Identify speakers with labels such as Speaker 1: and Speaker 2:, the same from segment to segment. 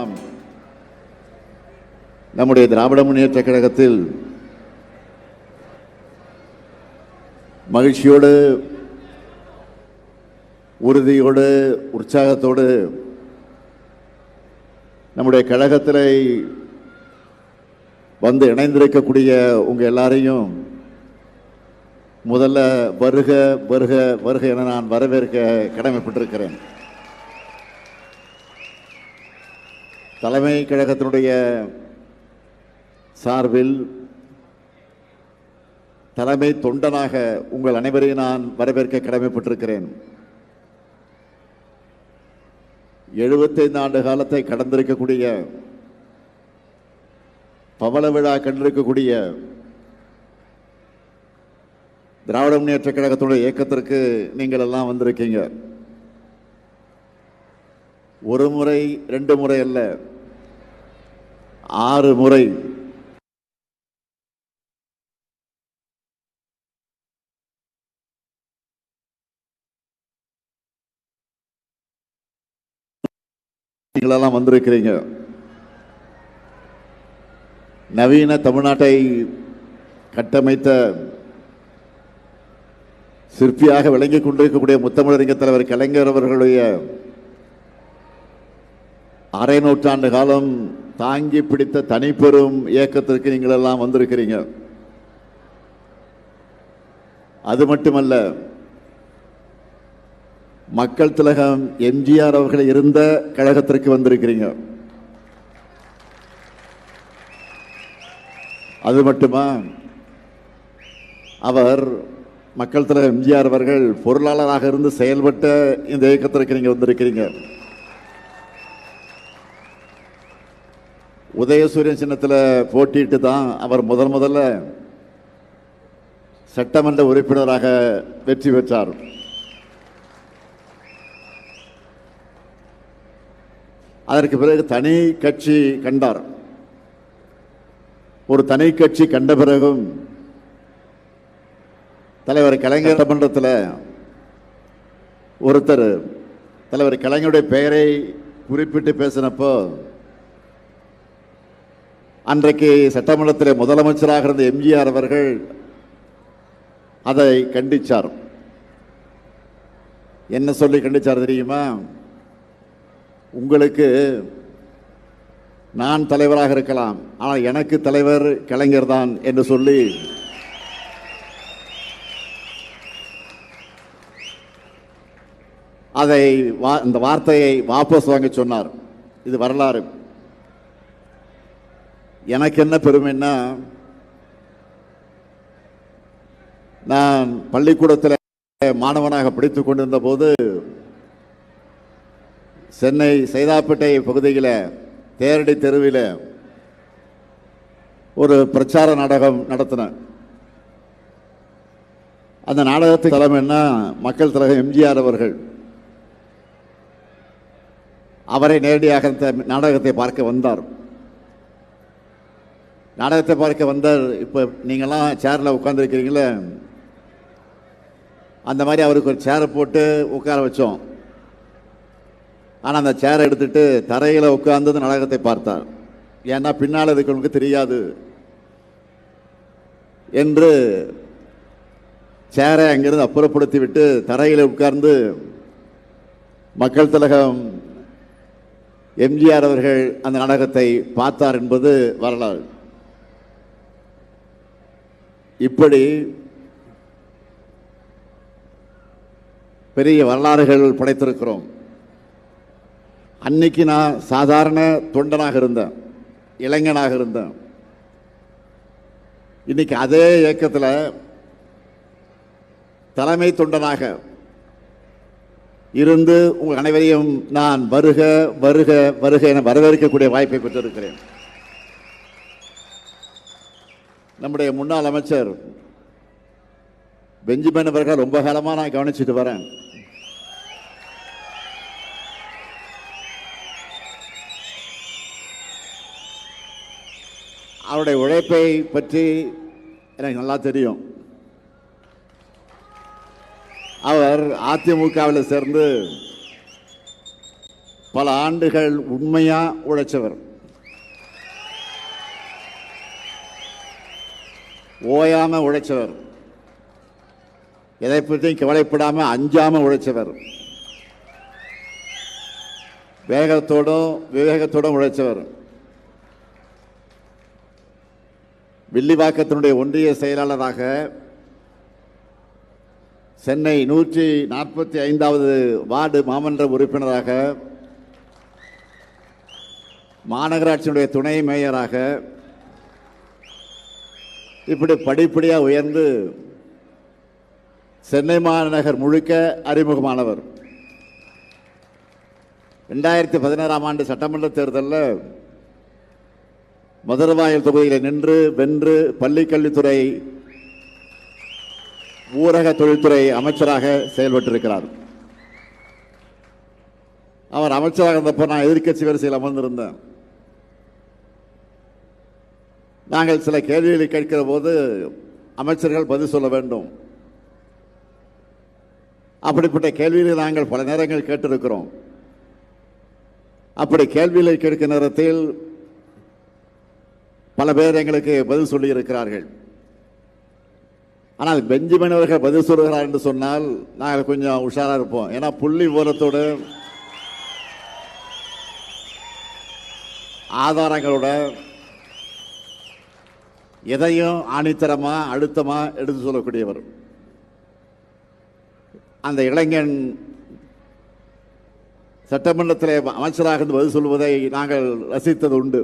Speaker 1: நாளெல்லாம் நம்முடைய திராவிட முன்னேற்ற கழகத்தில் மகிழ்ச்சியோடு, உறுதியோடு, உற்சாகத்தோடு நம்முடைய கழகத்தில் வந்து இணைந்திருக்கக்கூடிய உங்கள் எல்லாரையும் முதல்ல வருக வருக வருக என நான் வரவேற்க கடமைப்பட்டிருக்கிறேன். தலைமை கழகத்தினுடைய சார்பில் தலைமை தொண்டனாக உங்கள் அனைவரையும் நான் வரவேற்க கடமைப்பட்டிருக்கிறேன். 75 ஆண்டு காலத்தை கடந்திருக்கக்கூடிய, பவள விழா கண்டிருக்கக்கூடிய திராவிட முன்னேற்ற கழகத்துடைய இயக்கத்திற்கு நீங்கள் எல்லாம் வந்திருக்கீங்க. ஒரு முறை 2 முறை அல்ல, 6 முறை நீங்களெல்லாம் வந்திருக்கிறீங்க. நவீன தமிழ்நாட்டை கட்டமைத்த சிற்பியாக விளங்கிக் கொண்டிருக்கக்கூடிய முத்தமிழறிஞர் தலைவர் கலைஞர் அவர்களுடைய அரை நூற்றாண்டு காலம் தாங்கி பிடித்த தனிப்பெரும் இயக்கத்திற்கு நீங்கள் எல்லாம் வந்திருக்கிறீங்க. அது மட்டுமல்ல, மக்கள் திலகம் எம்ஜிஆர் அவர்கள் இருந்த கழகத்திற்கு வந்திருக்கிறீங்க. அது மட்டுமா, அவர் மக்கள் திலகம் எம்ஜிஆர் அவர்கள் பொருளாளராக இருந்து செயல்பட்ட இந்த இயக்கத்திற்கு நீங்க வந்திருக்கிறீங்க. உதயசூரியன் சின்னத்தில் போட்டிட்டு தான் அவர் முதல்ல சட்டமன்ற உறுப்பினராக வெற்றி பெற்றார். அதற்கு பிறகு தனி கட்சி கண்டார். ஒரு தனி கட்சி கண்ட பிறகும் தலைவர் கலைஞர் சட்டமன்றத்தில் ஒருத்தர் தலைவர் கலைஞருடைய பெயரை குறிப்பிட்டு பேசினப்போ, அன்றைக்கு சட்டமன்றத்தில் முதலமைச்சராக இருந்த எம்ஜிஆர் அவர்கள் அதை கண்டிச்சார். என்ன சொல்லி கண்டிச்சார் தெரியுமா? உங்களுக்கு நான் தலைவராக இருக்கலாம், ஆனால் எனக்கு தலைவர் கலைஞர் தான் என்று சொல்லி அதை இந்த வார்த்தையை வாபஸ் வாங்க சொன்னார். இது வரலாறு. எனக்கு என்ன பெருமைன்னா, நான் பள்ளிக்கூடத்தில் மாணவனாக படித்துக் கொண்டிருந்த போது சென்னை சைதாப்பேட்டை பகுதியில் தேரடி தெருவில் ஒரு பிரச்சார நாடகம் நடத்தினேன். அந்த நாடகத்துக்கு தலைமைன்னா மக்கள் திலகம் எம்ஜிஆர் அவர்கள். அவரை நேரடியாக அந்த நாடகத்தை பார்க்க வந்தார். நாடகத்தை பார்க்க வந்தார். இப்போ நீங்கள்லாம் சேரில் உட்காந்துருக்கிறீங்களே, அந்த மாதிரி அவருக்கு ஒரு சேரை போட்டு உட்கார வச்சோம். ஆனால் அந்த சேரை எடுத்துட்டு தரையில் உட்கார்ந்து நாடகத்தை பார்த்தார். ஏன்னா பின்னால் இருக்கிறவங்களுக்கு தெரியாது என்று சேரை அங்கிருந்து அப்புறப்படுத்தி விட்டு தரையில் உட்கார்ந்து மக்கள் திலகம் எம்ஜிஆர் அவர்கள் அந்த நாடகத்தை பார்த்தார் என்பது வரலாறு. இப்படி பெரிய வரலாறுகள் படைத்திருக்கிறோம். அன்னைக்கு நான் சாதாரண தொண்டனாக இருந்தேன், இளைஞனாக இருந்தேன். இன்னைக்கு அதே இயக்கத்தில் தலைமை தொண்டனாக இருந்து உங்கள் அனைவரையும் நான் வருக வருக வருக என வரவேற்கக்கூடிய வாய்ப்பை பெற்றிருக்கிறேன். நம்முடைய முன்னாள் அமைச்சர் பெஞ்சமின் அவர்கள் ரொம்ப காலமாக நான் கவனிச்சுட்டு வரேன். அவருடைய உழைப்பை பற்றி எனக்கு நல்லா தெரியும். அவர் அதிமுகவில் சேர்ந்து பல ஆண்டுகள் உண்மையா உழைச்சவர், ஓயாம உழைச்சவர், எதை பற்றியும் கவலைப்படாம அஞ்சாம உழைச்சவர், வேகத்தோடும் விவேகத்தோடும் உழைச்சவர். வில்லிவாக்கத்தினுடைய ஒன்றிய செயலாளராக, சென்னை 145வது வார்டு மாமன்ற உறுப்பினராக, மாநகராட்சியினுடைய துணை மேயராக, இப்படி படிப்படியாக உயர்ந்து சென்னை மாநகர் முழுக்க அறிமுகமானவர். 2016ஆம் ஆண்டு சட்டமன்ற தேர்தலில் மதுரவாயல் தொகுதியில் நின்று வென்று பள்ளிக்கல்வித்துறை ஊரக தொழில்துறை அமைச்சராக செயல்பட்டிருக்கிறார். அவர் அமைச்சராக இருந்தப்போ நான் எதிர்க்கட்சி வரிசையில் அமர்ந்திருந்தேன். நாங்கள் சில கேள்விகளை கேட்கிற போது அமைச்சர்கள் பதில் சொல்ல வேண்டும். அப்படிப்பட்ட கேள்விகளை நாங்கள் பல நேரங்கள் கேட்டிருக்கிறோம். அப்படி கேள்விகளை கேட்கிற நேரத்தில் பல பேர் எங்களுக்கு பதில் சொல்லி இருக்கிறார்கள். ஆனால் பெஞ்சமின் அவர்கள் பதில் சொல்கிறார் என்று சொன்னால் நாங்கள் கொஞ்சம் உஷாராக இருப்போம். ஏன்னா புள்ளி விவரத்தோடு ஆதாரங்களோட எதையும் ஆணித்தரமா அழுத்தமா எடுத்து சொல்லக்கூடியவர். அந்த இளைஞன் சட்டமன்றத்தில் அமைச்சராக பதில் சொல்வதை நாங்கள் ரசித்தது உண்டு,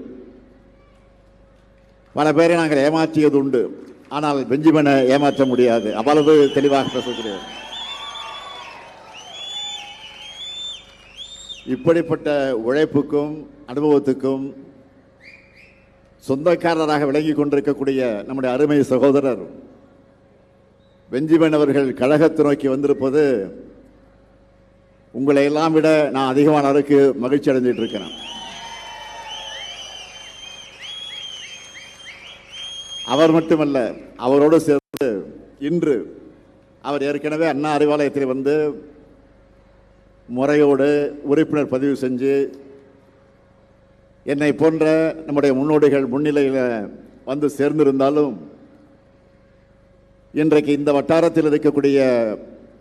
Speaker 1: பல பேரை நாங்கள் ஏமாற்றியது உண்டு. ஆனால் பெஞ்சமினை ஏமாற்ற முடியாது, அவ்வளவு தெளிவாக பேசக்கூடியவர். இப்படிப்பட்ட உழைப்புக்கும் அனுபவத்துக்கும் சொந்தக்காரராக விளங்கி கொண்டிருக்கக்கூடிய நம்முடைய அருமை சகோதரர் பெஞ்சமின் அவர்கள் கழகத்தை நோக்கி வந்திருப்பது உங்களை எல்லாம் விட நான் அதிகமான அளவுக்கு மகிழ்ச்சி அடைஞ்சிட்டு இருக்கிறேன். அவர் மட்டுமல்ல, அவரோடு சேர்ந்து இன்று அவர் ஏற்கனவே அண்ணா அறிவாலயத்தில் வந்து முறையோடு உறுப்பினர் பதிவு செஞ்சு என்னை போன்ற நம்முடைய முன்னோடிகள் முன்னிலையில் வந்து சேர்ந்திருந்தாலும் இன்றைக்கு இந்த வட்டாரத்தில் இருக்கக்கூடிய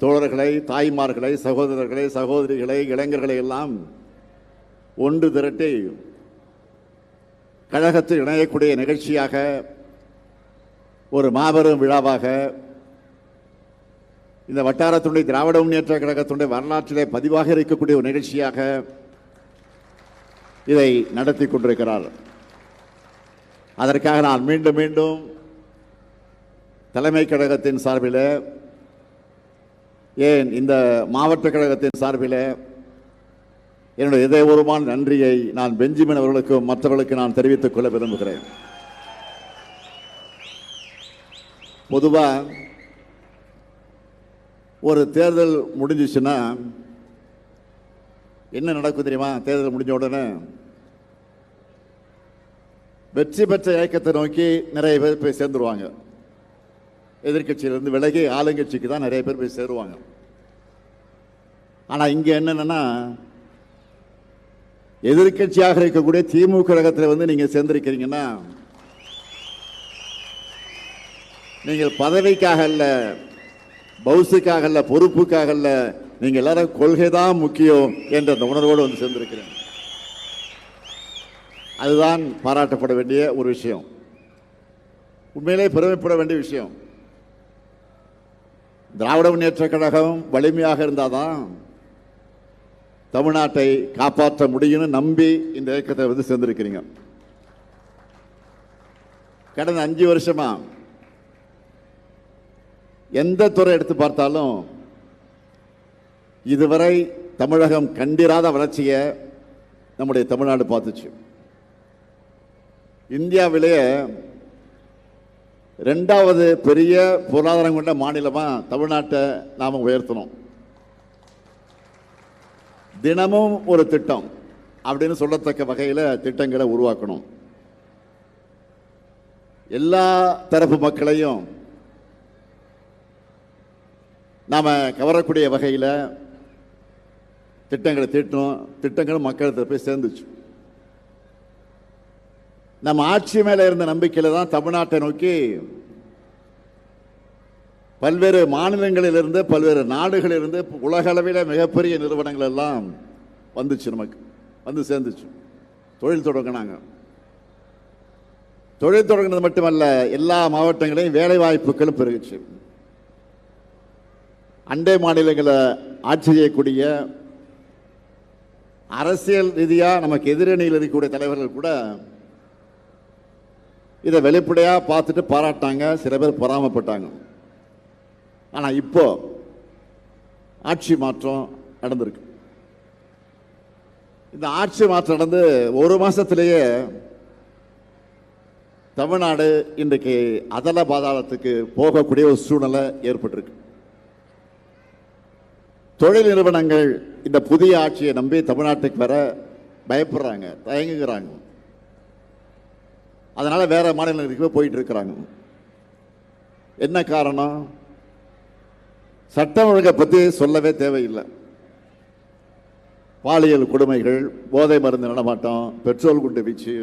Speaker 1: தோழர்களை, தாய்மார்களை, சகோதரர்களை, சகோதரிகளை, இளைஞர்களை எல்லாம் ஒன்று திரட்டி கழகத்தில் இணையக்கூடிய நிகழ்ச்சியாக, ஒரு மாபெரும் விழாவாக, இந்த வட்டாரத்துடைய திராவிட முன்னேற்ற கழகத்துடைய வரலாற்றிலே பதிவாக இருக்கக்கூடிய ஒரு நிகழ்ச்சியாக இதை நடத்தி கொண்டிருக்கிறார். அதற்காக நான் மீண்டும் மீண்டும் தலைமை கழகத்தின் சார்பில், ஏன் இந்த மாவட்ட கழகத்தின் சார்பில் என்னுடைய இதயபூர்வமான நன்றியை நான் பெஞ்சமின் அவர்களுக்கும் மற்றவர்களுக்கு நான் தெரிவித்துக் கொள்ள விரும்புகிறேன். பொதுவாக ஒரு தேர்தல் முடிஞ்சிச்சுன்னா என்ன நடக்கும் தெரியுமா? தேர்தல் முடிஞ்ச உடனே வெற்றி பெற்ற இயக்கத்தை நோக்கி நிறைய பேர் போய் சேர்ந்துருவாங்க. எதிர்கட்சியிலிருந்து விலகி ஆளுங்கட்சிக்கு தான் நிறைய பேர் போய் சேருவாங்க. ஆனால் இங்கே என்னன்னா, எதிர்கட்சியாக இருக்கக்கூடிய திமுக கழகத்தில் வந்து நீங்கள் சேர்ந்திருக்கிறீங்கன்னா, நீங்கள் பதவிக்காக அல்ல, பவுசுக்காக அல்ல, பொறுப்புக்காக அல்ல, நீங்கள் எல்லாரும் கொள்கை தான் முக்கியம் என்ற அந்த உணர்வோடு வந்து சேர்ந்திருக்கிறேன். அதுதான் பாராட்டப்பட வேண்டிய ஒரு விஷயம், உண்மையிலே பெருமைப்பட வேண்டிய விஷயம். திராவிட முன்னேற்ற கழகம் வலிமையாக இருந்தாதான் தமிழ்நாட்டை காப்பாற்ற முடியும்னு நம்பி இந்த இயக்கத்தை வந்து சேர்ந்திருக்கிறீங்க. கடந்த 5 வருஷமா எந்த துறை எடுத்து பார்த்தாலும் இதுவரை தமிழகம் கண்டிராத வளர்ச்சியை நம்முடைய தமிழ்நாடு பார்த்துச்சு. இந்தியாவிலேயே 2வது பெரிய பொருளாதாரம் கொண்ட மாநிலமா தமிழ்நாட்டை நாம உயர்த்தணும். தினமும் ஒரு திட்டம் அப்படின்னு சொல்லத்தக்க வகையில் திட்டங்களை உருவாக்கணும். எல்லா தரப்பு மக்களையும் நாம கவரக்கூடிய வகையில் திட்டங்களை தீட்டணும், திட்டங்களும் மக்களிடத்தில் போய் சேர்ந்துச்சு. நம்ம ஆட்சி மேல இருந்த நம்பிக்கையில தான் தமிழ்நாட்டை நோக்கி பல்வேறு மாநிலங்களிலிருந்து பல்வேறு நாடுகளிலிருந்து உலக அளவில் மிகப்பெரிய நிறுவனங்கள் எல்லாம் வந்துச்சு, நமக்கு வந்து சேர்ந்துச்சு. தொழில் தொடங்கினாங்க. தொழில் தொடங்கினது மட்டுமல்ல, எல்லா மாவட்டங்களையும் வேலை வாய்ப்புகளும் பெருகுச்சு. அண்டை மாநிலங்களை ஆட்சி செய்யக்கூடிய அரசியல் ரீதியாக நமக்கு எதிரணியில் இருக்கக்கூடிய தலைவர்கள் கூட இதை வெளிப்படையாக பார்த்துட்டு பாராட்டாங்க, சில பேர் பொறாமப்பட்டாங்க. ஆனால் இப்போ ஆட்சி மாற்றம் நடந்திருக்கு. இந்த ஆட்சி மாற்றம் நடந்து ஒரு மாசத்திலேயே தமிழ்நாடு இன்றைக்கு அதல பாதாளத்துக்கு போகக்கூடிய ஒரு சூழ்நிலை ஏற்பட்டிருக்கு. தொழில் நிறுவனங்கள் இந்த புதிய ஆட்சியை நம்பி தமிழ்நாட்டுக்கு வர பயப்படுறாங்க, தயங்குகிறாங்க. அதனால வேற மாநிலங்களுக்கு போயிட்டு இருக்கிறாங்க. என்ன காரணம்? சட்டம் ஒழுங்கை பற்றி சொல்லவே தேவையில்லை. பாலியல் கொடுமைகள், போதை மருந்து நடமாட்டம், பெட்ரோல் குண்டு வீச்சு,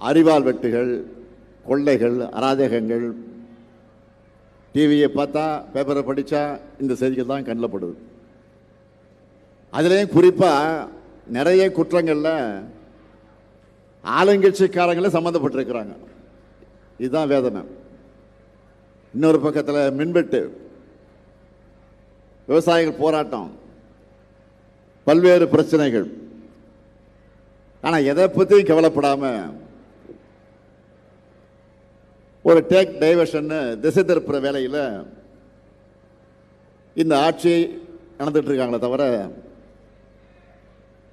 Speaker 1: அரிவாள் வெட்டுகள், கொள்ளைகள், அராஜகங்கள், டிவியை பார்த்தா பேப்பரை படித்தா இந்த செய்திகள் தான் கண்ணில் படுது. அதுலேயும் குறிப்பாக நிறைய குற்றங்களில் ஆளுங்கட்சிக்காரங்களே சம்மந்தப்பட்டிருக்கிறாங்க. இதுதான் வேதனை. இன்னொரு பக்கத்தில் மின்வெட்டு, விவசாயிகள் போராட்டம், பல்வேறு பிரச்சனைகள். ஆனால் எதை பற்றியும் கவலைப்படாமல் ஒரு டேக் டைவர்ஷன், திசை திருப்புற வேலையில் இந்த ஆட்சி நடந்துட்டு இருக்காங்களே தவிர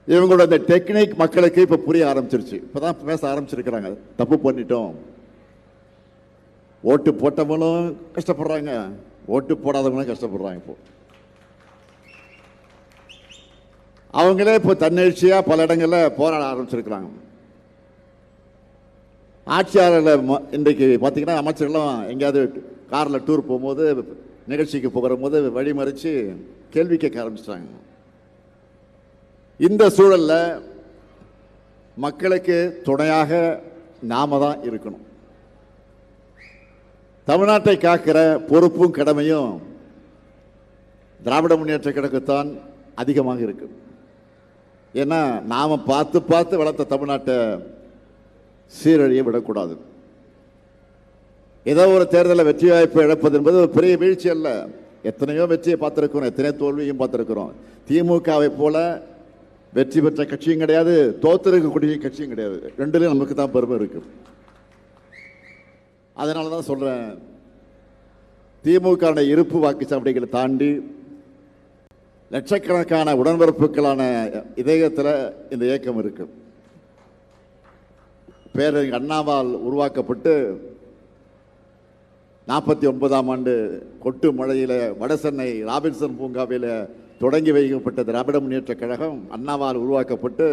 Speaker 1: இவங்களோட இந்த டெக்னிக் மக்களுக்கு இப்போ புரிய ஆரம்பிச்சிருச்சு. இப்போதான் பேச ஆரம்பிச்சிருக்கிறாங்க, தப்பு பண்ணிட்டோம். ஓட்டு போட்டவங்களும் கஷ்டப்படுறாங்க, ஓட்டு போடாதவங்களும் கஷ்டப்படுறாங்க. இப்போ அவங்களே இப்போ தன்னெழுச்சியாக பல இடங்களில் போராட ஆரம்பிச்சிருக்கிறாங்க. ஆட்சியாளர்கள் இன்றைக்கு பார்த்தீங்கன்னா அமைச்சர்கள்லாம் எங்கேயாவது காரில் டூர் போகும்போது, நிகழ்ச்சிக்கு போகும்போது வழிமறித்து கேள்வி கேட்க ஆரம்பிச்சிட்டாங்க. இந்த சூழலில் மக்களுக்கு துணையாக நாம தான் இருக்கணும். தமிழ்நாட்டை காக்கிற பொறுப்பும் கடமையும் திராவிட முன்னேற்ற கழகத்தான் அதிகமாக இருக்கு. ஏன்னா நாம பார்த்து பார்த்து வளர்த்த தமிழ்நாட்டை சீரழிய விடக்கூடாது. ஏதோ ஒரு தேர்தலில் வெற்றி வாய்ப்பை இழப்பது என்பது ஒரு பெரிய வீழ்ச்சி அல்ல. எத்தனையோ வெற்றியை பார்த்துருக்கிறோம், எத்தனையோ தோல்வியும் பார்த்துருக்கிறோம். திமுகவை போல வெற்றி பெற்ற கட்சியும் கிடையாது, தோத்திருக்கக்கூடிய கட்சியும் கிடையாது. ரெண்டுலையும் நமக்கு தான் பெருமை இருக்கு. அதனால தான் சொல்றேன், திமுக இருப்பு வாக்குச்சாவடிகளை தாண்டி லட்சக்கணக்கான உடன்பிறப்புகளான இதயத்தில் இந்த இயக்கம் இருக்கு. பேரறிஞர் அண்ணாவால் உருவாக்கப்பட்டு 49ஆம் ஆண்டு கொட்டு மழையில் வடசென்னை ராபின்சன் பூங்காவில் தொடங்கி வைக்கப்பட்ட திராவிட முன்னேற்ற கழகம் அண்ணாவால் உருவாக்கப்பட்டு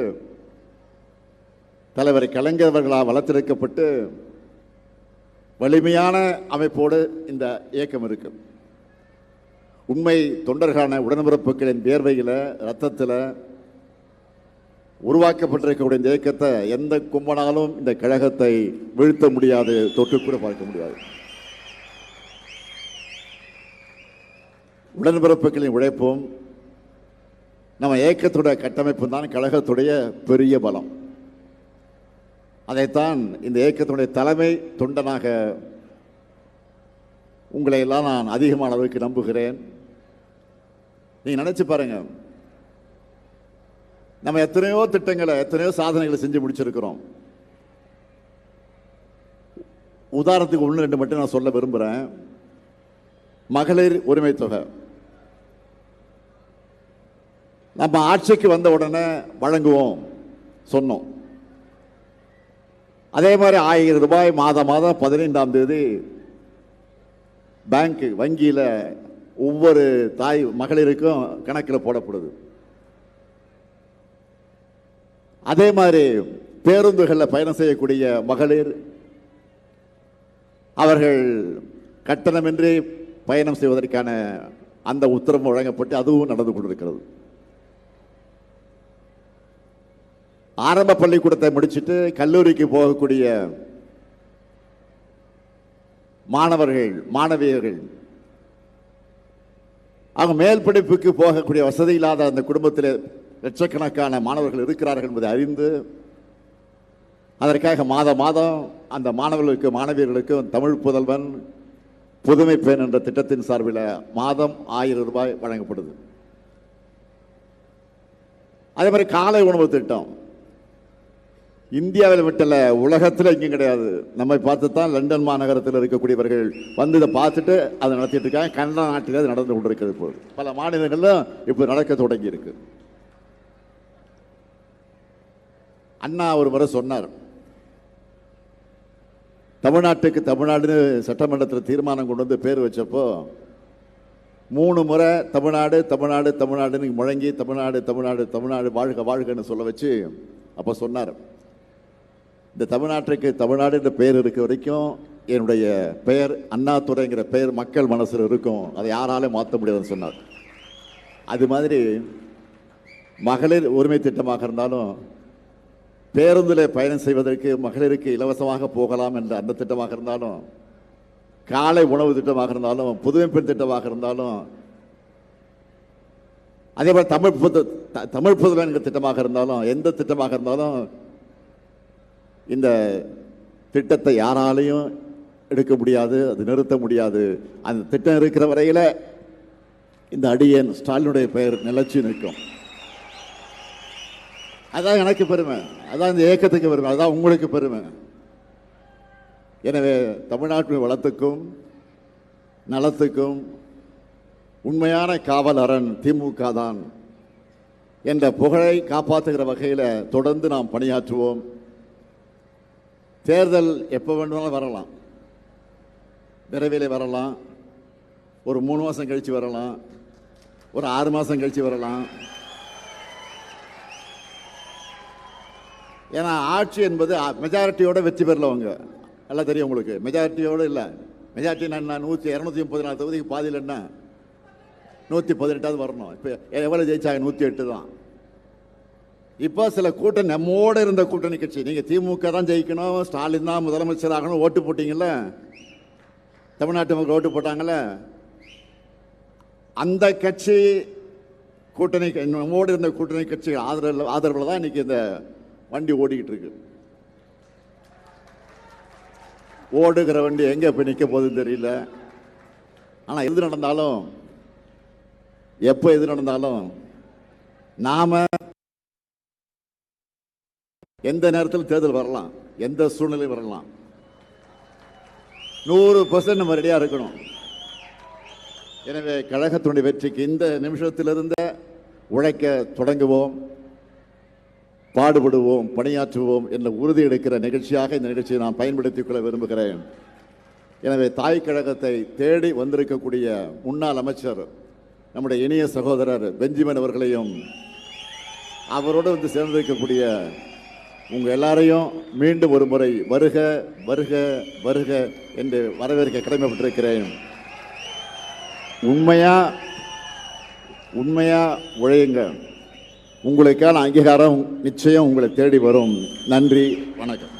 Speaker 1: தலைவர் கலைஞர் அவர்களால் வளர்த்தெடுக்கப்பட்டு வலிமையான அமைப்போடு இந்த இயக்கம் இருக்கு. உண்மை தொண்டர்களான உடன்பிறப்புகளின் வேர்வையில், ரத்தத்தில் உருவாக்கப்பட்டிருக்கக்கூடிய இந்த இயக்கத்தை எந்த கும்பனாலும் இந்த கழகத்தை வீழ்த்த முடியாது, தொட்டு கூட பார்க்க முடியாது. உடன்பிறப்புகளின் உழைப்பும் நம்ம இயக்கத்துடைய கட்டமைப்பும் தான் கழகத்துடைய பெரிய பலம். அதைத்தான் இந்த இயக்கத்துடைய தலைமை தொண்டனாக உங்களை எல்லாம் நான் அதிகமான அளவுக்கு நம்புகிறேன். நீங்க நினைச்சு பாருங்க, நம்ம எத்தனையோ திட்டங்களை, எத்தனையோ சாதனைகளை செஞ்சு முடிச்சிருக்கிறோம். உதாரணத்துக்கு 1-2 மட்டும் நான் சொல்ல விரும்புகிறேன். மகளிர் உரிமை தொகை நம்ம ஆட்சிக்கு வந்த உடனே வழங்குவோம் சொன்னோம். அதே மாதிரி 1000 ரூபாய் மாதம் 15ஆம் தேதி பேங்க் வங்கியில் ஒவ்வொரு தாய் மகளிருக்கும் கணக்கில் போடப்படுது. அதே மாதிரி பேருந்துகளில் பயணம் செய்யக்கூடிய மகளிர் அவர்கள் கட்டணமின்றி பயணம் செய்வதற்கான அந்த உத்தரவு வழங்கப்பட்டு அதுவும் நடந்து கொண்டிருக்கிறது. ஆரம்ப பள்ளிக்கூடத்தை முடிச்சுட்டு கல்லூரிக்கு போகக்கூடிய மாணவர்கள் மாணவியர்கள் அவங்க மேல் படிப்புக்கு போகக்கூடிய வசதி இல்லாத அந்த குடும்பத்தில் லட்சக்கணக்கான மாணவர்கள் இருக்கிறார்கள் என்பதை அறிந்து அதற்காக மாதம் அந்த மாணவர்களுக்கு மாணவியர்களுக்கு தமிழ் புதல்வன் புதுமை பெண் என்ற திட்டத்தின் சார்பில் மாதம் 1000 ரூபாய் வழங்கப்படுது. அதே மாதிரி காலை உணவு திட்டம் இந்தியாவில் விட்டல, உலகத்தில் எங்கேயும் கிடையாது. நம்மை பார்த்து தான் லண்டன் மாநகரத்தில் இருக்கக்கூடியவர்கள் வந்து இதை பார்த்துட்டு அதை நடத்திட்டு இருக்காங்க. கனடா நாட்டில் அது நடந்து கொண்டிருக்கிறது. இப்போது பல மாநிலங்களிலும் இப்போ நடக்க தொடங்கி இருக்கு. அண்ணா ஒரு முறை சொன்னார், தமிழ்நாடு சட்டமன்றத்தில் தீர்மானம் கொண்டு வந்து பேர் வச்சப்போ 3 முறை தமிழ்நாடுன்னு முழங்கி தமிழ்நாடு வாழ்க வாழ்கன்னு சொல்ல வச்சு அப்போ சொன்னார், இந்த தமிழ்நாடு என்ற பெயர் இருக்க வரைக்கும் என்னுடைய பெயர் அண்ணாதுரைங்கிற பெயர் மக்கள் மனசில் இருக்கும், அதை யாராலும் மாற்ற முடியாதுன்னு சொன்னார். அது மாதிரி மகளிர் உரிமை திட்டமாக இருந்தாலும் பேருந்தில் பயணம் செய்வதற்கு மகளிருக்கு இலவசமாக போகலாம் என்ற அந்த திட்டமாக இருந்தாலும் காலை உணவு திட்டமாக இருந்தாலும் புதுமை பெண் திட்டமாக இருந்தாலும் அதே போல் தமிழ் புதுமை என்கிற திட்டமாக இருந்தாலும் எந்த திட்டமாக இருந்தாலும் இந்த திட்டத்தை யாராலையும் எடுக்க முடியாது, அது நிறுத்த முடியாது. அந்த திட்டம் இருக்கிற வரையில் இந்த அடியேன் ஸ்டாலினுடைய பெயர் நிலைச்சு நிற்கும். அதான் எனக்கு பெருமை, அதான் இந்த இயக்கத்துக்கு பெருமை, அதான் உங்களுக்கு பெருமை. எனவே தமிழ்நாட்டின் வளத்துக்கும் நலத்துக்கும் உண்மையான காவல் அரண் திமுக தான் என்ற புகழை காப்பாற்றுகிற வகையில் தொடர்ந்து நாம் பணியாற்றுவோம். தேர்தல் எப்போ வேண்டுமானாலும் வரலாம், விரைவில் வரலாம், ஒரு 3 மாதம் கழித்து வரலாம், ஒரு 6 மாதம் கழித்து வரலாம். ஏன்னா ஆட்சி என்பது மெஜாரிட்டியோட வெற்றி பெறலவங்க எல்லாம் தெரியும் உங்களுக்கு. மெஜாரிட்டியோடு இல்லை, மெஜாரிட்டி நான் 234 தொகுதிக்கு பாதியில் என்ன 118 வரணும். இப்போ எவ்வளோ ஜெயிச்சாங்க? 108 தான். இப்போ சில கூட்டணி நம்மோடு இருந்த கூட்டணி கட்சி, நீங்கள் திமுக தான் ஜெயிக்கணும், ஸ்டாலின் தான் முதலமைச்சர் ஆகணும் ஓட்டு போட்டீங்கல்ல, தமிழ்நாட்டு மக்கள் ஓட்டு போட்டாங்கல்ல, அந்த கட்சி கூட்டணி நம்மோடு இருந்த கூட்டணி கட்சி ஆதரவில் தான் இன்னைக்கு இந்த வண்டி ஓடிக்கிட்டு இருக்கு. ஓடுகிற வண்டி எங்கே போய் நிற்க போகுதுன்னு தெரியல. ஆனால் எது நடந்தாலும் எப்போ எது நடந்தாலும் நாம எந்த நேரத்தில் தேர்தல் வரலாம், எந்த சூழ்நிலை வரலாம், 100% நம்ம ரெடியாக இருக்கணும். எனவே கழகத்தினுடைய வெற்றிக்கு இந்த நிமிஷத்திலிருந்து உழைக்க தொடங்குவோம், பாடுபடுவோம், பணியாற்றுவோம் என்ற உறுதி எடுக்கிற நிகழ்ச்சியாக இந்த நிகழ்ச்சியை நான் பயன்படுத்திக் கொள்ள விரும்புகிறேன். எனவே தாய் கழகத்தை தேடி வந்திருக்கக்கூடிய முன்னாள் அமைச்சர் நம்முடைய இனிய சகோதரர் பெஞ்சமின் அவர்களையும் அவரோடு வந்து சேர்ந்திருக்கக்கூடிய உங்கள் எல்லாரையும் மீண்டும் ஒரு முறை வருக வருக வருக என்று வரவேற்க கடமைப்பட்டிருக்கிறேன். உண்மையா உழையுங்க, உங்களுக்கான அங்கீகாரம் நிச்சயம் உங்களை தேடி வரும். நன்றி, வணக்கம்.